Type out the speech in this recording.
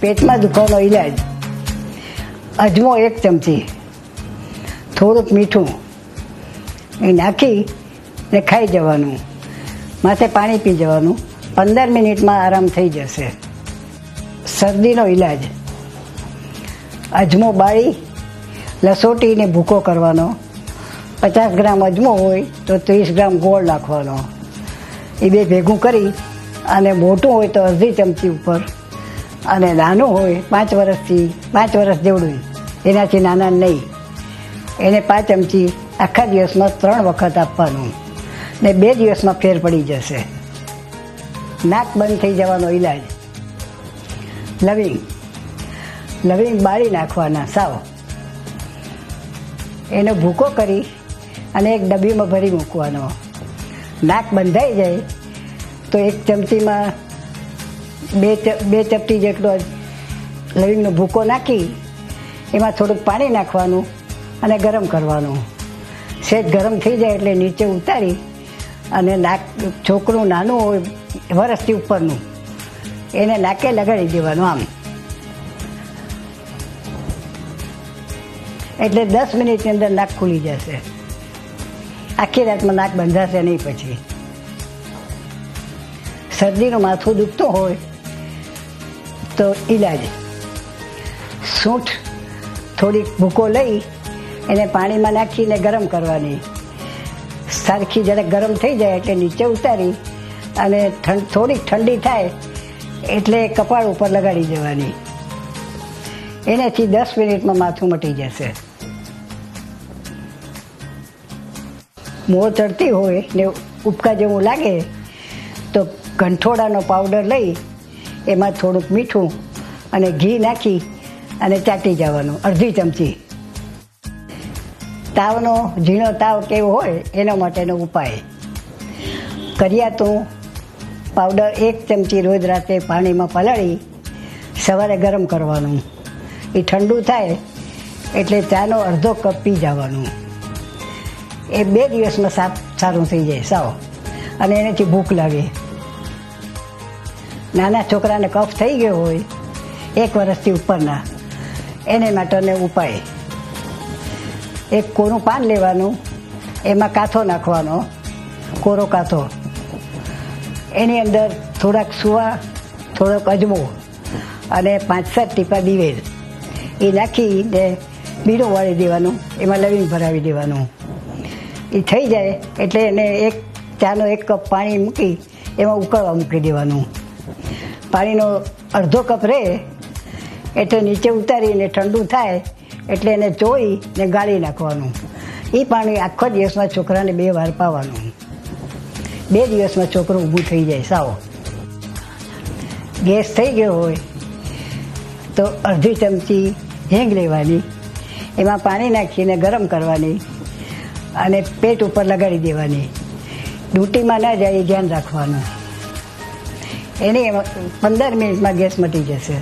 પેટમાં દુખાવાનો ઈલાજ અજમો 1 ચમચી, થોડુંક મીઠું એ નાખી ને ખાઈ જવાનું. માથે પાણી પી જવાનું. 15 મિનિટમાં આરામ થઈ જશે. શરદીનો ઈલાજ અજમો બાળી લસોટીને ભૂકો કરવાનો. 50 ગ્રામ અજમો હોય તો 30 ગ્રામ ગોળ નાખવાનો. એ બે ભેગું કરી અને મોટું હોય તો અડધી ચમચી ઉપર, અને નાનું હોય 5 વર્ષ જેવડું, એનાથી નાના નહીં, એને 5 ચમચી આખા દિવસમાં 3 વખત આપવાનું ને 2 દિવસમાં ફેર પડી જશે. નાક બંધ થઈ જવાનો ઈલાજ લવિંગ બાળી નાખવાના સાવ, એનો ભૂકો કરી અને એક ડબ્બીમાં ભરી મૂકવાનો. નાક બંધાઈ જાય તો 1 ચમચીમાં 2 ચપટી જેટલો લવિંગનો ભૂકો નાખી એમાં થોડુંક પાણી નાખવાનું અને ગરમ કરવાનું. સહેજ ગરમ થઈ જાય એટલે નીચે ઉતારી અને નાક, છોકરું નાનું હોય વરસથી ઉપરનું, એને નાકે લગાડી દેવાનું આમ, એટલે 10 મિનિટની અંદર નાક ખુલી જશે. આખી રાતમાં નાક બંધાશે નહીં. પછી શરદીનું માથું દુખતું હોય તો ઈલાજ સૂંઠ થોડીક ભૂકો લઈ એને પાણીમાં નાખીને ગરમ કરવાની. સરખી જરાક ગરમ થઈ જાય એટલે નીચે ઉતારી અને થોડીક ઠંડી થાય એટલે કપાળ ઉપર લગાડી દેવાની. એનાથી 10 મિનિટમાં માથું મટી જશે. મોં ચડતી હોય ને ઉપકા જેવું લાગે તો ગંઠોડાનો પાવડર લઈ એમાં થોડુંક મીઠું અને ઘી નાખી અને ચાટી જવાનું, અડધી ચમચી. તાવનો ઝીણો તાવ કેવો હોય એના માટેનો ઉપાય કરિયાતું પાવડર 1 ચમચી રોજ રાતે પાણીમાં પલાળી સવારે ગરમ કરવાનું. એ ઠંડુ થાય એટલે ચાનો અડધો કપ પી જવાનું. એ 2 દિવસમાં સારું થઈ જાય સાવ, અને એનાથી ભૂખ લાગે. નાના છોકરાને કફ થઈ ગયો હોય 1 વર્ષથી ઉપરના, એને માટેનો ઉપાય એક કોરું પાન લેવાનું, એમાં કાથો નાખવાનો, કોરો કાથો, એની અંદર થોડાક સુવા, થોડોક અજમો અને 5-7 ટીપા દિવેલ એ નાખીને બીડું વાળી દેવાનું. એમાં લવિંગ ભરાવી દેવાનું. એ થઈ જાય એટલે એને ચાનો 1 કપ પાણી મૂકી એમાં ઉકળવા મૂકી દેવાનું. પાણીનો અડધો કપ રહે એટલે નીચે ઉતારીને ઠંડુ થાય એટલે એને ચોળીને ગાળી નાખવાનું. એ પાણી આખો દિવસમાં છોકરાને 2 વાર પાવાનું. 2 દિવસમાં છોકરું ઊભું થઈ જાય સાવ. ગેસ થઈ ગયો હોય તો અડધી ચમચી હિંગ લેવાની, એમાં પાણી નાખીને ગરમ કરવાની અને પેટ ઉપર લગાડી દેવાની. ડૂંટીમાં ના જાય એ ધ્યાન રાખવાનું. એની 15 મિનિટમાં ગેસ મટી જશે.